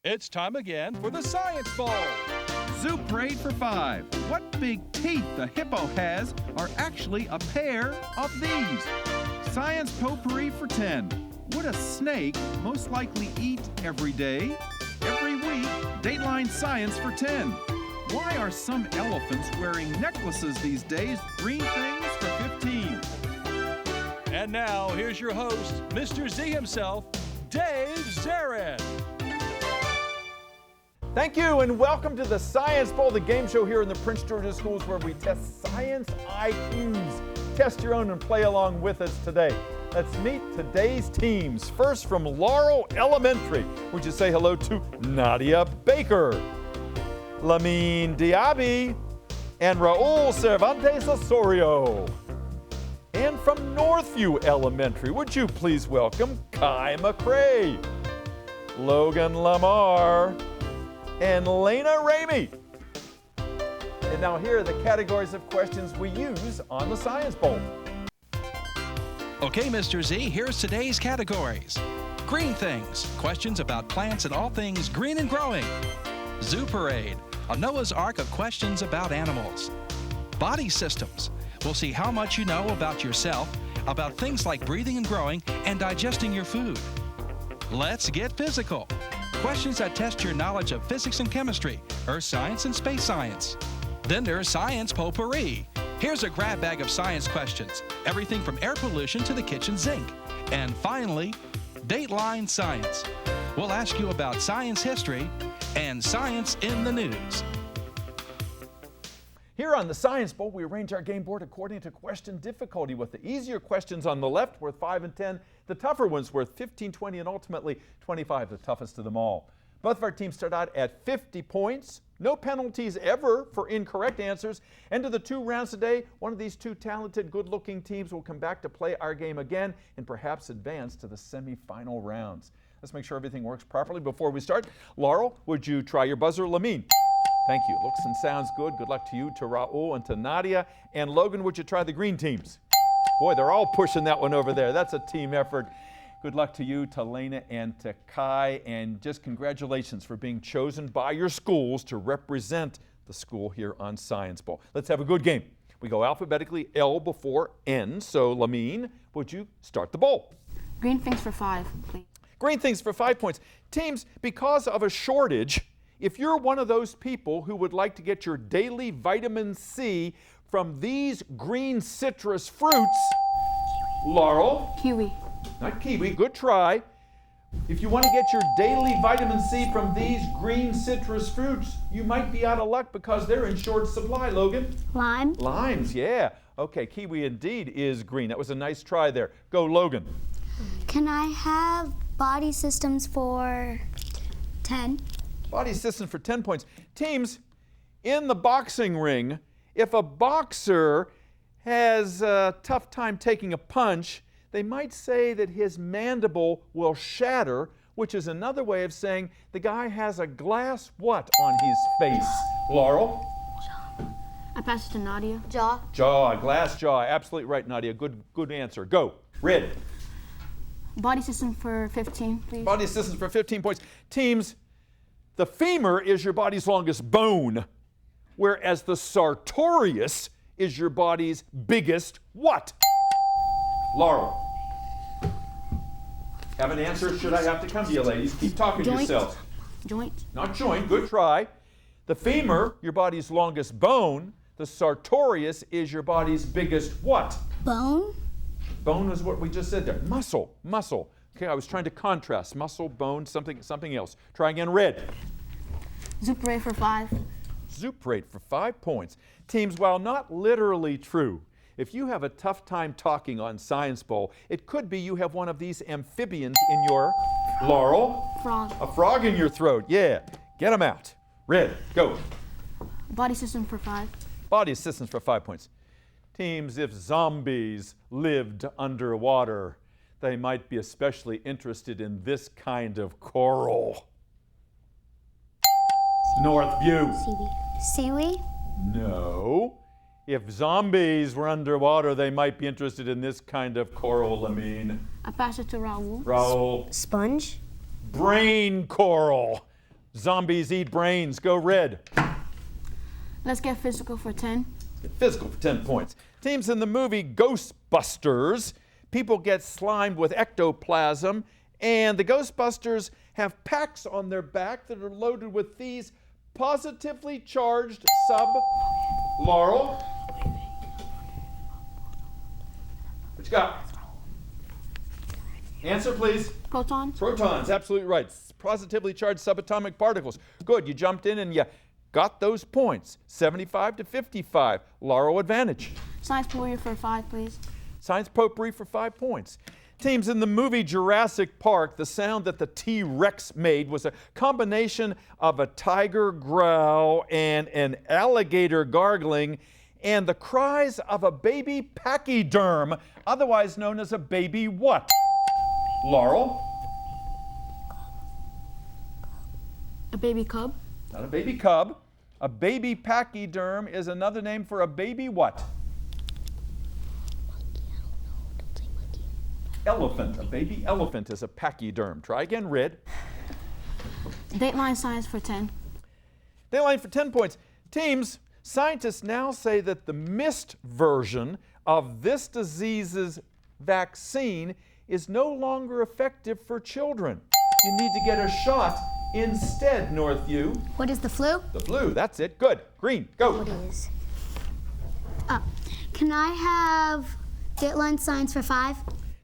It's time again for the Science Bowl. Zoo Parade for 5. What big teeth the hippo has are actually a pair of these. Science Potpourri for 10. Would a snake most likely eat every day? Every week, Dateline Science for 10. Why are some elephants wearing necklaces these days? Green things for 15. And now, here's your host, Mr. Z himself, Dave Zarin. Thank you, and welcome to the Science Bowl, the game show here in the Prince George's Schools where we test science IQs. Test your own and play along with us today. Let's meet today's teams. First, from Laurel Elementary, would you say hello to Nadia Baker, Lamine Diaby, and Raul Cervantes Osorio? And from Northview Elementary, would you please welcome Kai McRae, Logan Lamar, and Lena Ramey. And now here are the categories of questions we use on the Science Bowl. Okay, Mr. Z, here's today's categories. Green things, questions about plants and all things green and growing. Zoo Parade, a Noah's Ark of questions about animals. Body systems, we'll see how much you know about yourself, about things like breathing and growing, and digesting your food. Let's get physical. Questions that test your knowledge of physics and chemistry, earth science and space science. Then there's Science Potpourri. Here's a grab bag of science questions, everything from air pollution to the kitchen sink. And finally, Dateline Science. We'll ask you about science history and science in the news. Here on the Science Bowl, we arrange our game board according to question difficulty, with the easier questions on the left worth 5 and 10, the tougher ones worth 15, 20, and ultimately 25, the toughest of them all. Both of our teams start out at 50 points. No penalties ever for incorrect answers. End of the 2 rounds today, one of these 2 talented, good-looking teams will come back to play our game again and perhaps advance to the semifinal rounds. Let's make sure everything works properly before we start. Laurel, would you try your buzzer? Lamine. Thank you. Looks and sounds good. Good luck to you, to Raul, and to Nadia. And Logan, would you try the green teams? Boy, they're all pushing that one over there. That's a team effort. Good luck to you, to Lena, and to Kai. And just congratulations for being chosen by your schools to represent the school here on Science Bowl. Let's have a good game. We go alphabetically, L before N. So, Lamine, would you start the bowl? Green things for 5, please. Green things for 5 points. Teams, because of a shortage, if you're one of those people who would like to get your daily vitamin C from these green citrus fruits, Laurel. Kiwi. Not kiwi, good try. If you want to get your daily vitamin C from these green citrus fruits, you might be out of luck because they're in short supply, Logan. Lime. Limes, yeah. Okay, kiwi indeed is green. That was a nice try there. Go, Logan. Can I have body systems for 10? Body system for 10 points. Teams, in the boxing ring, if a boxer has a tough time taking a punch, they might say that his mandible will shatter, which is another way of saying the guy has a glass what on his face? Laurel? I pass it to Nadia. Jaw. Jaw, a glass jaw. Absolutely right, Nadia. Good answer. Go. Red. Body system for 15, please. Body systems for 15 points. Teams, the femur is your body's longest bone, whereas the sartorius is your body's biggest what? Laurel. Have an answer? Should I have to come to you, ladies? Keep talking to yourselves. Joint. Not joint. Good try. The femur, your body's longest bone. The sartorius is your body's biggest what? Bone. Bone is what we just said there. Muscle. Muscle. Okay, I was trying to contrast. Muscle, bone, something else. Try again. Red. Zoo Parade for 5. Zoo Parade for 5 points. Teams, while not literally true, if you have a tough time talking on Science Bowl, it could be you have one of these amphibians in your Laurel. Frog. A frog in your throat. Yeah. Get them out. Red. Go. Body system for 5. Body systems for 5 points. Teams, if zombies lived underwater, they might be especially interested in this kind of coral. Northview. Seaweed. No. If zombies were underwater, they might be interested in this kind of coral, Lamine. I pass it to Raul. Raul. Sponge. Brain coral. Zombies eat brains. Go red. Let's get physical for 10. Get physical for 10 points. Teams in the movie Ghostbusters. People get slimed with ectoplasm, and the Ghostbusters have packs on their back that are loaded with these positively charged Laurel. What you got? Answer, please. Protons. Protons, absolutely right. Positively charged subatomic particles. Good, you jumped in and you got those points. 75 to 55. Laurel advantage. Science potpourri for 5, please. Science potpourri for 5 points. Teams in the movie Jurassic Park, the sound that the T-Rex made was a combination of a tiger growl and an alligator gargling and the cries of a baby pachyderm, otherwise known as a baby what? Laurel? A baby cub. Not a baby cub. A baby pachyderm is another name for a baby what? Elephant. A baby elephant is a pachyderm. Try again, red. Dateline science for 10. Dateline for 10 points. Teams, scientists now say that the missed version of this disease's vaccine is no longer effective for children. You need to get a shot instead, Northview. What is the flu? The flu, that's it. Good. Green, go. What is? Can I have Dateline Science for 5?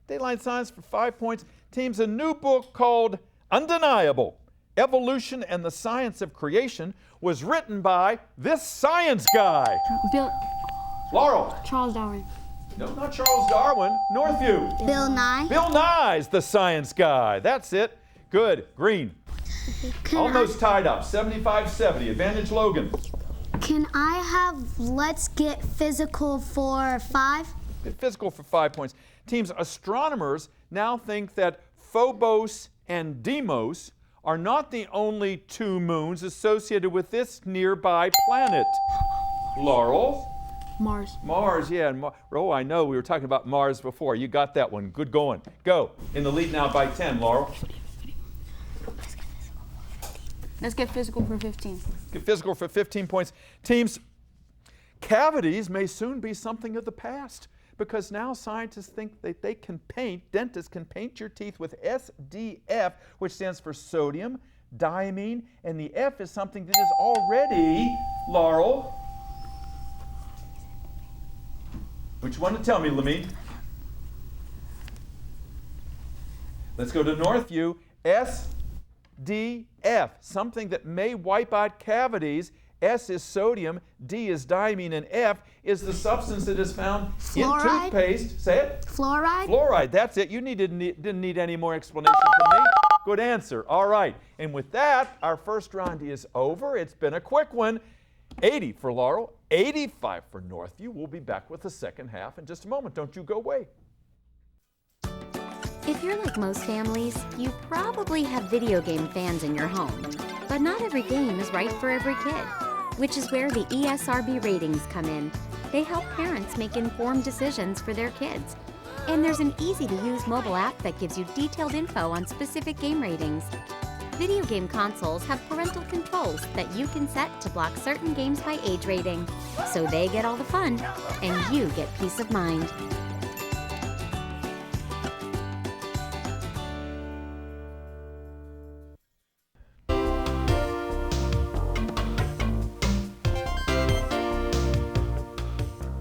Dateline Science for 5 points. Teams, a new book called Undeniable: Evolution and the Science of Creation was written by this science guy. Laurel. Charles Darwin. No, not Charles Darwin. Northview. Bill Nye. Bill Nye's the science guy. That's it. Good. Green. Almost tied up. 75-70. Advantage Logan. Can I have Let's Get Physical for 5? Get physical for 5 points. Teams, astronomers now think that Phobos and Deimos are not the only 2 moons associated with this nearby planet. Laurel? Mars. Mars, yeah. Oh, I know. We were talking about Mars before. You got that one. Good going. Go. In the lead now by 10, Laurel. Let's get physical for 15. Get physical for 15 points. Teams, cavities may soon be something of the past because now scientists think that they can paint, dentists can paint your teeth with SDF, which stands for sodium, diamine, and the F is something that is already, Laurel. Which one to tell me, Lamine? Let's go to Northview. SDF, something that may wipe out cavities. S is sodium, D is diamine, and F is the substance that is found Fluoride? in toothpaste. Say it. Fluoride? Fluoride, that's it. You didn't need any more explanation from me. Good answer. All right. And with that, our first round is over. It's been a quick one. 80 for Laurel, 85 for Northview. We'll be back with the second half in just a moment. Don't you go away. If you're like most families, you probably have video game fans in your home. But not every game is right for every kid, which is where the ESRB ratings come in. They help parents make informed decisions for their kids. And there's an easy-to-use mobile app that gives you detailed info on specific game ratings. Video game consoles have parental controls that you can set to block certain games by age rating, so they get all the fun, and you get peace of mind.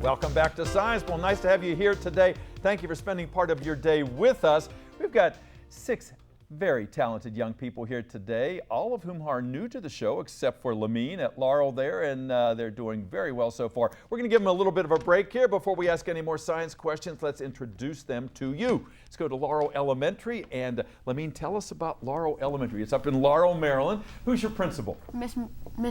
Welcome back to Science Bowl. Nice to have you here today. Thank you for spending part of your day with us. We've got 6 very talented young people here today, all of whom are new to the show, except for Lamine at Laurel there, and they're doing very well so far. We're going to give them a little bit of a break here. Before we ask any more science questions, let's introduce them to you. Let's go to Laurel Elementary, and Lamine, tell us about Laurel Elementary. It's up in Laurel, Maryland. Who's your principal? Miss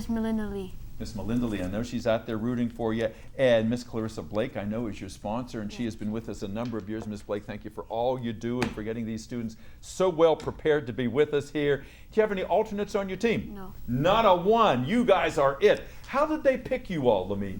Melinda Lee. Miss Melinda Lee, I know she's out there rooting for you. And Miss Clarissa Blake, I know, is your sponsor, and she has been with us a number of years. Miss Blake, thank you for all you do and for getting these students so well prepared to be with us here. Do you have any alternates on your team? No. Not a one. You guys are it. How did they pick you all, Lamine?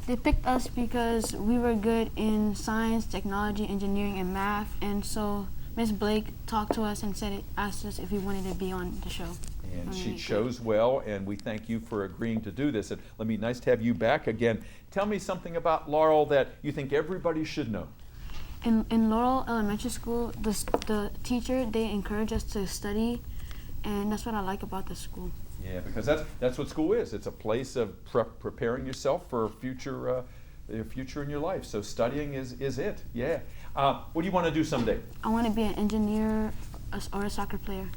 They picked us because we were good in science, technology, engineering, and math, and so Miss Blake talked to us and asked us if we wanted to be on the show. And she chose well, and we thank you for agreeing to do this. And nice to have you back again. Tell me something about Laurel that you think everybody should know. In Laurel Elementary School, the teacher, they encourage us to study, and that's what I like about the school. Yeah, because that's what school is. It's a place of preparing yourself for future in your life. So studying is it. Yeah. What do you want to do someday? I want to be an engineer or a soccer player.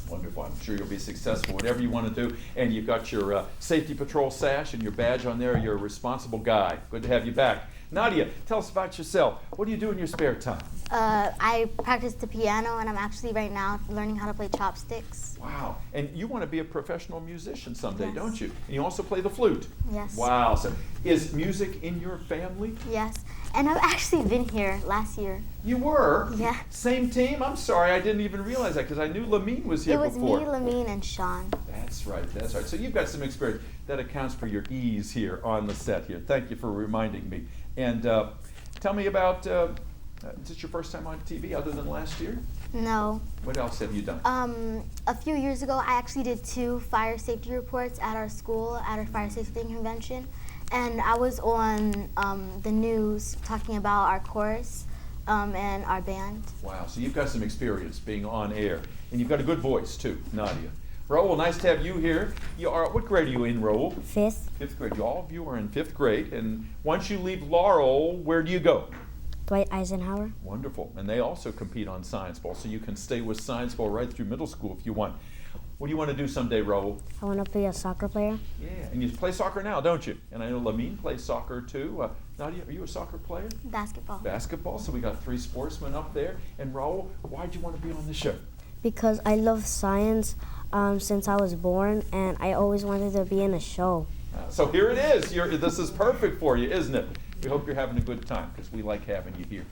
Wonderful. I'm sure you'll be successful, whatever you want to do. And you've got your safety patrol sash and your badge on there. You're a responsible guy. Good to have you back. Nadia, tell us about yourself. What do you do in your spare time? I practice the piano, and I'm actually right now learning how to play chopsticks. Wow. And you want to be a professional musician someday, Yes. don't you? And you also play the flute. Yes. Wow. So is music in your family? Yes. And I've actually been here last year. You were? Yeah. Same team? I'm sorry, I didn't even realize that because I knew Lamine was here It was before. me, Lamine, and Sean. That's right, that's right. So you've got some experience. That accounts for your ease here on the set here. Thank you for reminding me. And tell me about, is this your first time on TV other than last year? No. What else have you done? A few years ago, I actually did 2 fire safety reports at our school, at our fire safety convention. And I was on the news talking about our chorus and our band. Wow, so you've got some experience being on air. And you've got a good voice too, Nadia. Raul, nice to have you here. What grade are you in, Raul? 5th. 5th grade. All of you are in 5th grade. And once you leave Laurel, where do you go? Dwight Eisenhower. Wonderful. And they also compete on Science Bowl, so you can stay with Science Bowl right through middle school if you want. What do you want to do someday, Raul? I want to be a soccer player. Yeah, and you play soccer now, don't you? And I know Lamine plays soccer too. Nadia, are you a soccer player? Basketball. Basketball, so we got 3 sportsmen up there. And Raul, why'd you want to be on the show? Because I love science since I was born, and I always wanted to be in a show. So here it is. This is perfect for you, isn't it? We hope you're having a good time because we like having you here.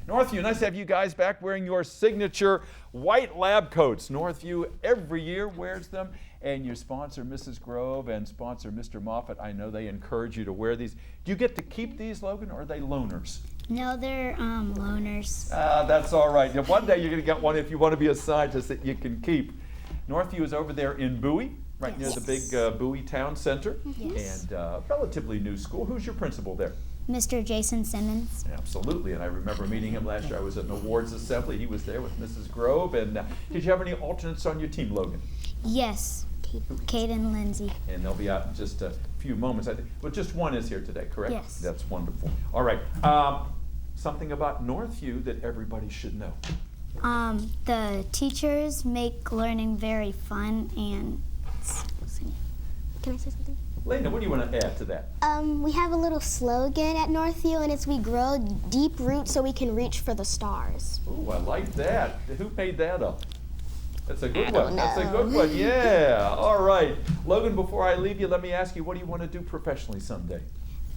Northview, nice to have you guys back wearing your signature white lab coats. Northview every year wears them, and your sponsor, Mrs. Grove, and sponsor, Mr. Moffat, I know they encourage you to wear these. Do you get to keep these, Logan, or are they loaners? No, they're loaners. That's all right. One day you're going to get one if you want to be a scientist that you can keep. Northview is over there in Bowie, right near the big Bowie Town Center. Yes. And relatively new school. Who's your principal there? Mr. Jason Simmons. Absolutely, and I remember meeting him last year. I was at an awards assembly. He was there with Mrs. Grove. And did you have any alternates on your team, Logan? Yes, Kate and Lindsay. And they'll be out in just a few moments, I think. Well, just one is here today, correct? Yes. That's wonderful. All right. Something about Northview that everybody should know. The teachers make learning very fun and. Can I say something? Lena, what do you want to add to that? We have a little slogan at Northview, and it's "We grow deep roots so we can reach for the stars." Oh, I like that. Who made that up? That's a good I one. don't That's a know. good one. Yeah. All right. Logan, before I leave you, let me ask you, what do you want to do professionally someday?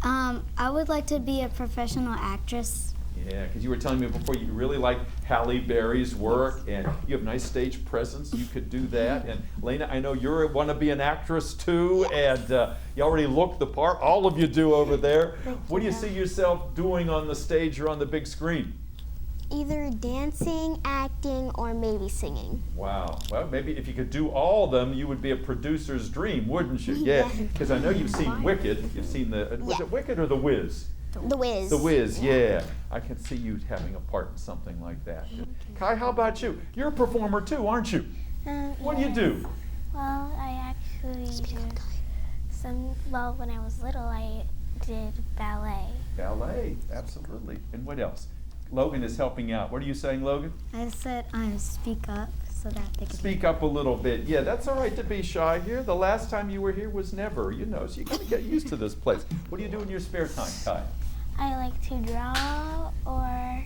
I would like to be a professional actress. Yeah, because you were telling me before you really like Halle Berry's work, and you have nice stage presence. You could do that. And Lena, I know you want to be an actress too, and you already look the part. All of you do over there. What do you see yourself doing on the stage or on the big screen? Either dancing, acting, or maybe singing. Wow. Well, maybe if you could do all of them, you would be a producer's dream, wouldn't you? Yeah. Because I know you've seen Wicked. You've seen was it Wicked or The Wiz? The Wiz. The Wiz, yeah. I can see you having a part in something like that. Kai, how about you? You're a performer too, aren't you? What do you do? Well, I actually do when I was little, I did ballet. Ballet, absolutely. And what else? Logan is helping out. What are you saying, Logan? I said speak up so that they can Speak up a little bit. Yeah, that's all right to be shy here. The last time you were here was never, so you got to get used to this place. What do you do in your spare time, Kai? I like to draw or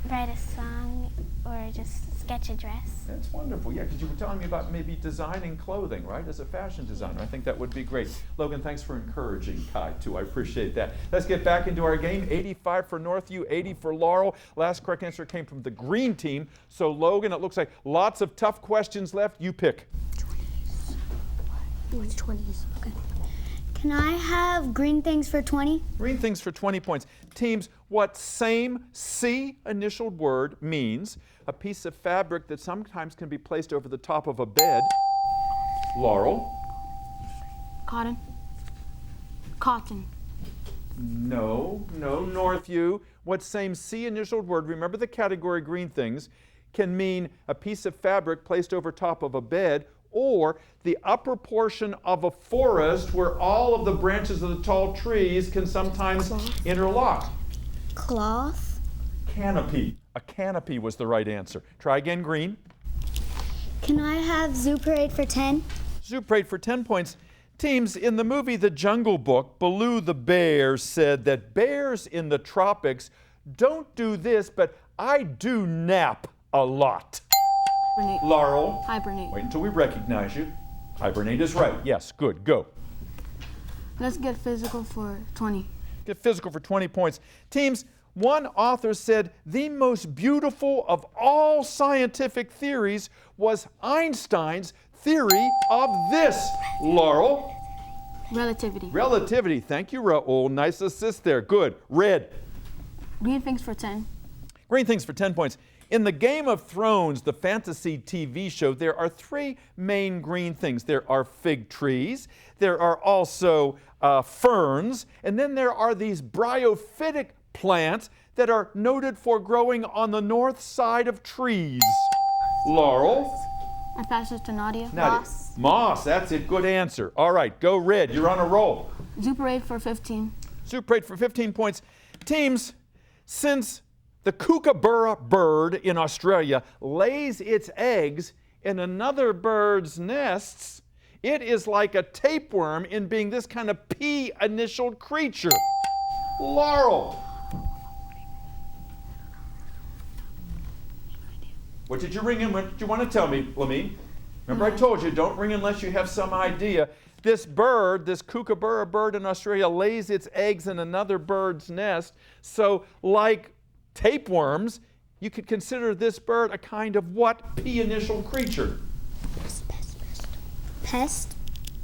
write a song or just sketch a dress. That's wonderful, yeah, because you were telling me about maybe designing clothing, right, as a fashion designer. I think that would be great. Logan, thanks for encouraging Kai, too. I appreciate that. Let's get back into our game. 85 for Northview, 80 for Laurel. Last correct answer came from the green team. So, Logan, it looks like lots of tough questions left. You pick. 20s. Okay. Can I have green things for 20? Green things for 20 points. Teams, what same C initialed word means a piece of fabric that sometimes can be placed over the top of a bed. Laurel? Cotton. Cotton. No, Northview. What same C initialed word, remember the category green things, can mean a piece of fabric placed over top of a bed or the upper portion of a forest where all of the branches of the tall trees can sometimes interlock. Cloth. Canopy. A canopy was the right answer. Try again, green. Can I have Zoo Parade for 10? Zoo Parade for 10 points. Teams, in the movie The Jungle Book, Baloo the bear said that bears in the tropics don't do this, but I do nap a lot. Hibernate. Laurel? Hibernate. Wait until we recognize you. Hibernate is right. Yes, good. Go. Let's get physical for 20. Get physical for 20 points. Teams, one author said the most beautiful of all scientific theories was Einstein's theory of this. Laurel? Relativity. Relativity. Thank you, Raul. Nice assist there. Good. Red. Green things for 10. Green things for 10 points. In the Game of Thrones, the fantasy TV show, there are three main green things. There are fig trees, there are also ferns, and then there are these bryophytic plants that are noted for growing on the north side of trees. Laurel? I pass it to Nadia. Moss. Moss, that's it. Good answer. All right, go Red. You're on a roll. Zoo Parade for 15. Zoo Parade for 15 points. Teams, since the kookaburra bird in Australia lays its eggs in another bird's nests, it is like a tapeworm in being this kind of P-initialed creature. Laurel. What did you ring in? What did you want to tell me, Lamine? Remember I told you, don't ring unless you have some idea. This bird, this kookaburra bird in Australia, lays its eggs in another bird's nest. So like tapeworms, you could consider this bird a kind of what P-initial creature? Pest.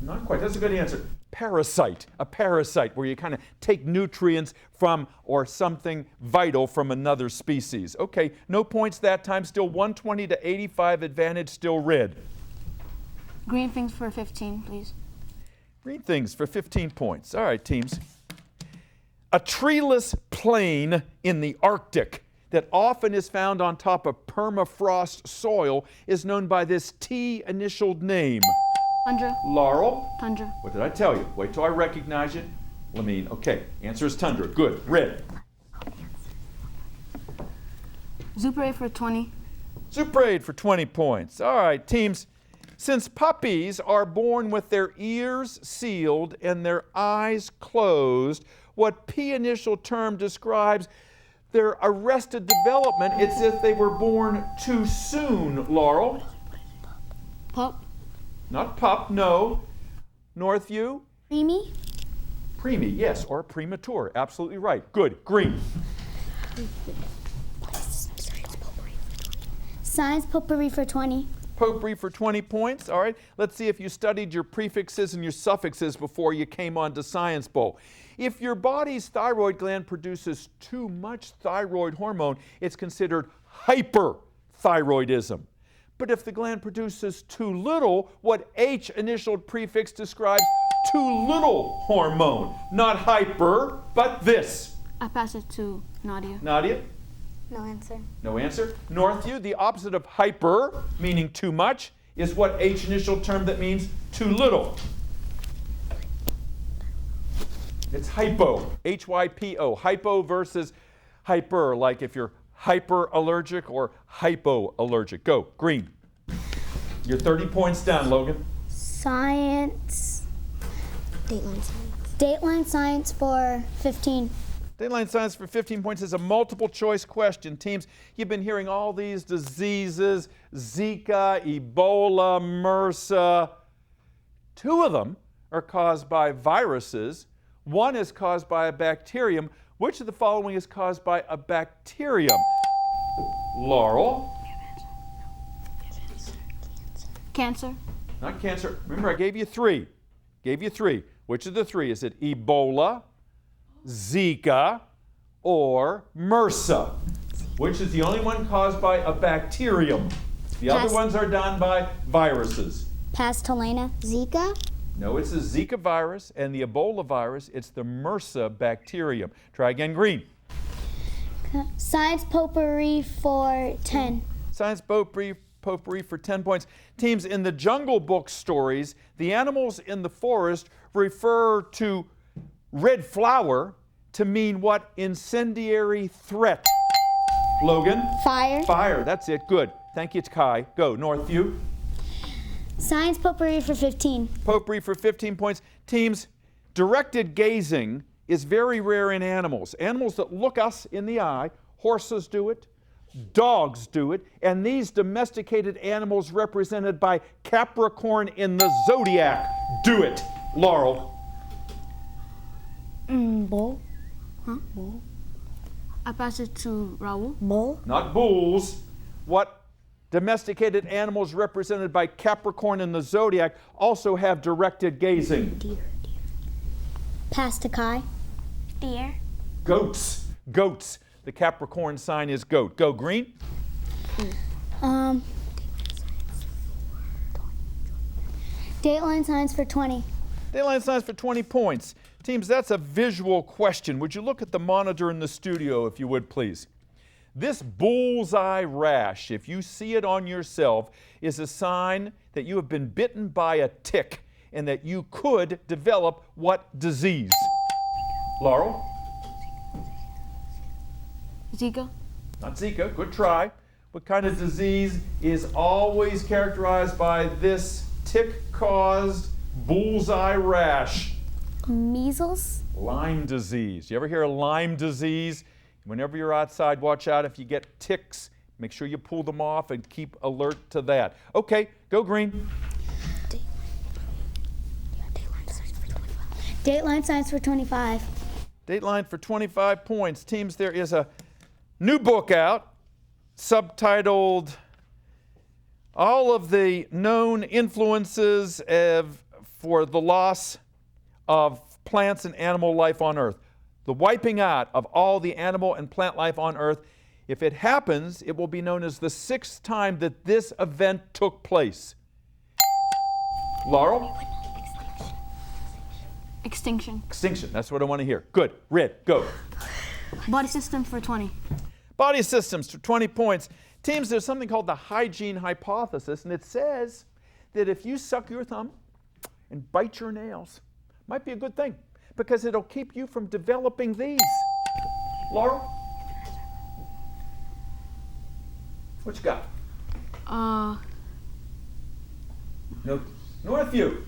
Not quite. That's a good answer. Parasite. A parasite where you kind of take nutrients from or something vital from another species. Okay, no points that time. Still 120 to 85 advantage. Still Red. Green things for 15, please. Green things for 15 points. All right, teams. A treeless plain in the Arctic that often is found on top of permafrost soil is known by this T-initialed name. Tundra. Laurel? Tundra. What did I tell you? Wait till I recognize you. Lamine, okay. Answer is tundra. Good. Red. Zoo Parade for 20. Zoo Parade for 20 points. All right, teams. Since puppies are born with their ears sealed and their eyes closed, what P-initial term describes their arrested development, it's if they were born too soon, Laurel. Pup. Not pup, no. Northview? Preemie. Preemie, yes, or premature. Absolutely right. Good. Green. Science potpourri for 20. Potpourri for 20 points. All right. Let's see if you studied your prefixes and your suffixes before you came on to Science Bowl. If your body's thyroid gland produces too much thyroid hormone, it's considered hyperthyroidism. But if the gland produces too little, what H-initialed prefix describes too little hormone? Not hyper, but this. I pass it to Nadia. Nadia? No answer. No answer. Northview, the opposite of hyper, meaning too much, is what H-initial term that means too little. It's hypo, H-Y-P-O. Hypo versus hyper, like if you're hyperallergic or hypoallergic. Go, green. You're 30 points down, Logan. Science. Dateline science. Dateline science for 15. Dateline science for 15 points is a multiple choice question. Teams, you've been hearing all these diseases, Zika, Ebola, MRSA. 2 of them are caused by viruses. 1 is caused by a bacterium. Which of the following is caused by a bacterium? Laurel? Cancer. Not cancer. Remember, I gave you 3. Gave you 3. Which of the 3? Is it Ebola, Zika, or MRSA? Which is the only one caused by a bacterium? The other ones are done by viruses. Pastelena. Zika. No, it's the Zika virus and the Ebola virus. It's the MRSA bacterium. Try again, green. Science potpourri for 10. Science potpourri for 10 points. Teams, in the Jungle Book stories, the animals in the forest refer to red flower to mean what incendiary threat? Logan? Fire. Fire, that's it. Good. Thank you, Kai. Go, Northview. Science potpourri for 15. Potpourri for 15 points. Teams, directed gazing is very rare in animals. Animals that look us in the eye, horses do it, dogs do it, and these domesticated animals represented by Capricorn in the zodiac do it. Laurel. Bull. Bull. I pass it to Raul. Bull. Not bulls. What domesticated animals represented by Capricorn in the zodiac also have directed gazing? Deer. Pass to Kai. Deer. Goats. Goats. The Capricorn sign is goat. Go, green. Dateline science for 20. Dateline science for 20 points. Teams, that's a visual question. Would you look at the monitor in the studio, if you would, please? This bullseye rash, if you see it on yourself, is a sign that you have been bitten by a tick and that you could develop what disease? Laurel? Zika. Not Zika. Good try. What kind of disease is always characterized by this tick-caused bullseye rash? Measles. Lyme disease. You ever hear of Lyme disease? Whenever you're outside, watch out if you get ticks. Make sure you pull them off and keep alert to that. Okay, go green. Dateline science for 25. Dateline for 25 points. Teams, there is a new book out subtitled All of the Known Influences for the Loss of Plants and Animal Life on Earth. The wiping out of all the animal and plant life on Earth. If it happens, it will be known as the 6th time that this event took place. Laurel? Extinction. Extinction. That's what I want to hear. Good. Red, go. Body system for 20. Body systems for 20 points. Teams, there's something called the hygiene hypothesis, and it says that if you suck your thumb and bite your nails, might be a good thing because it'll keep you from developing these. Laurel? What you got? No. Northview.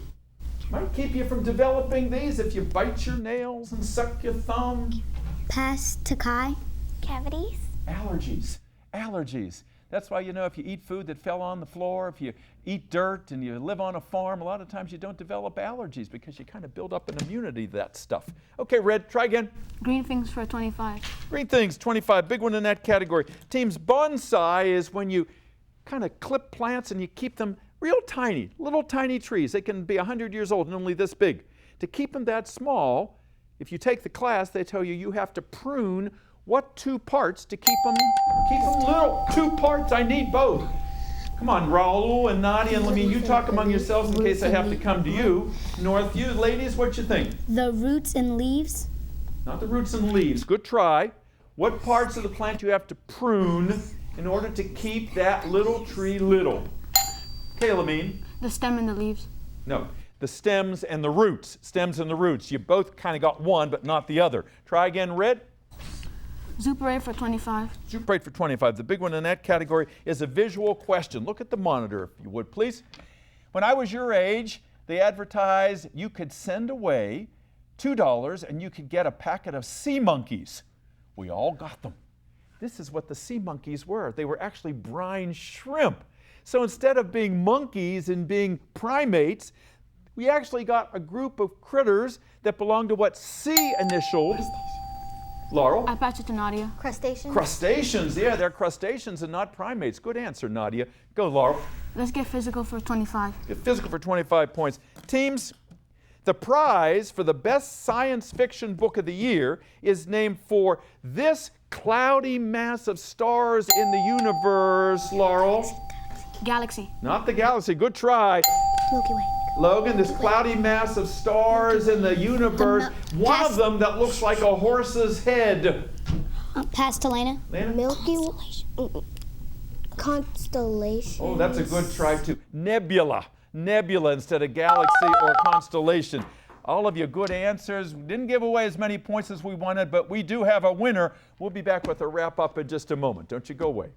Might keep you from developing these if you bite your nails and suck your thumb. Pass to Kai. Cavities. Allergies. Allergies. That's why, you know, if you eat food that fell on the floor, if you eat dirt and you live on a farm, a lot of times you don't develop allergies because you kind of build up an immunity to that stuff. Okay, Red, try again. Green things for 25. Green things, 25. Big one in that category. Teams, bonsai is when you kind of clip plants and you keep them real tiny, little tiny trees. They can be 100 years old and only this big. To keep them that small, if you take the class, they tell you you have to prune what 2 parts to keep them little. 2 parts, I need both. Come on, Raul and Nadia, and let me, you talk among yourselves in case I have to come to you. Northview, ladies, what you think? The roots and leaves. Not the roots and leaves. Good try. What parts of the plant you have to prune in order to keep that little tree little? Kaylamine. The stem and the leaves. No, the stems and the roots. Stems and the roots. You both kind of got one, but not the other. Try again, Red. Zuperate for 25. Zuperate for 25. The big one in that category is a visual question. Look at the monitor, if you would, please. When I was your age, they advertised you could send away $2 and you could get a packet of sea monkeys. We all got them. This is what the sea monkeys were. They were actually brine shrimp. So instead of being monkeys and being primates, we actually got a group of critters that belonged to what sea initialed? Laurel? I pass it to Nadia. Crustaceans. Crustaceans, yeah, they're crustaceans and not primates. Good answer, Nadia. Go, Laurel. Let's get physical for 25. Get physical for 25 points. Teams, The prize for the best science fiction book of the year is named for this cloudy mass of stars in the universe, Laurel. Galaxy. Not the galaxy. Good try. Milky Way. Logan, this cloudy mass of stars in the universe. One of them that looks like a horse's head. Pass to Lena. Lena? Milky Way. Constellation. Oh, that's a good try too. Nebula. Nebula instead of galaxy or constellation. All of you good answers. We didn't give away as many points as we wanted, but we do have a winner. We'll be back with a wrap up in just a moment. Don't you go away.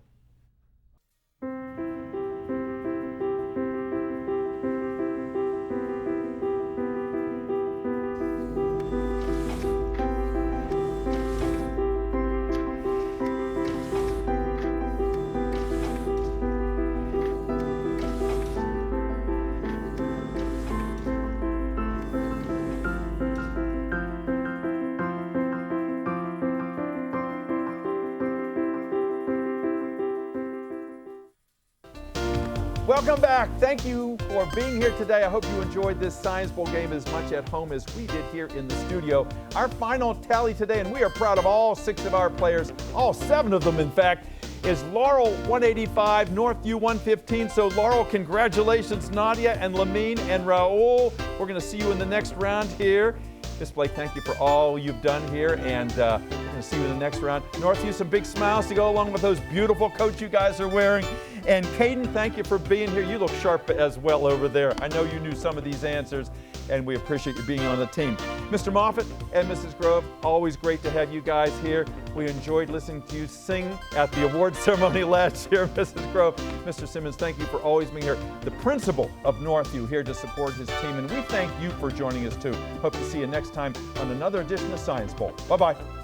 Welcome back. Thank you for being here today. I hope you enjoyed this Science Bowl game as much at home as we did here in the studio. Our final tally today, and we are proud of all 6 of our players, all 7 of them in fact, is Laurel 185, Northview 115. So Laurel, congratulations, Nadia and Lamine and Raul. We're going to see you in the next round here. Miss Blake, thank you for all you've done here, and we're going to see you in the next round. Northview, some big smiles to go along with those beautiful coats you guys are wearing. And Caden, thank you for being here. You look sharp as well over there. I know you knew some of these answers, and we appreciate you being on the team. Mr. Moffitt and Mrs. Grove, always great to have you guys here. We enjoyed listening to you sing at the award ceremony last year, Mrs. Grove. Mr. Simmons, thank you for always being here. The principal of Northview here to support his team, and we thank you for joining us too. Hope to see you next time on another edition of Science Bowl. Bye-bye.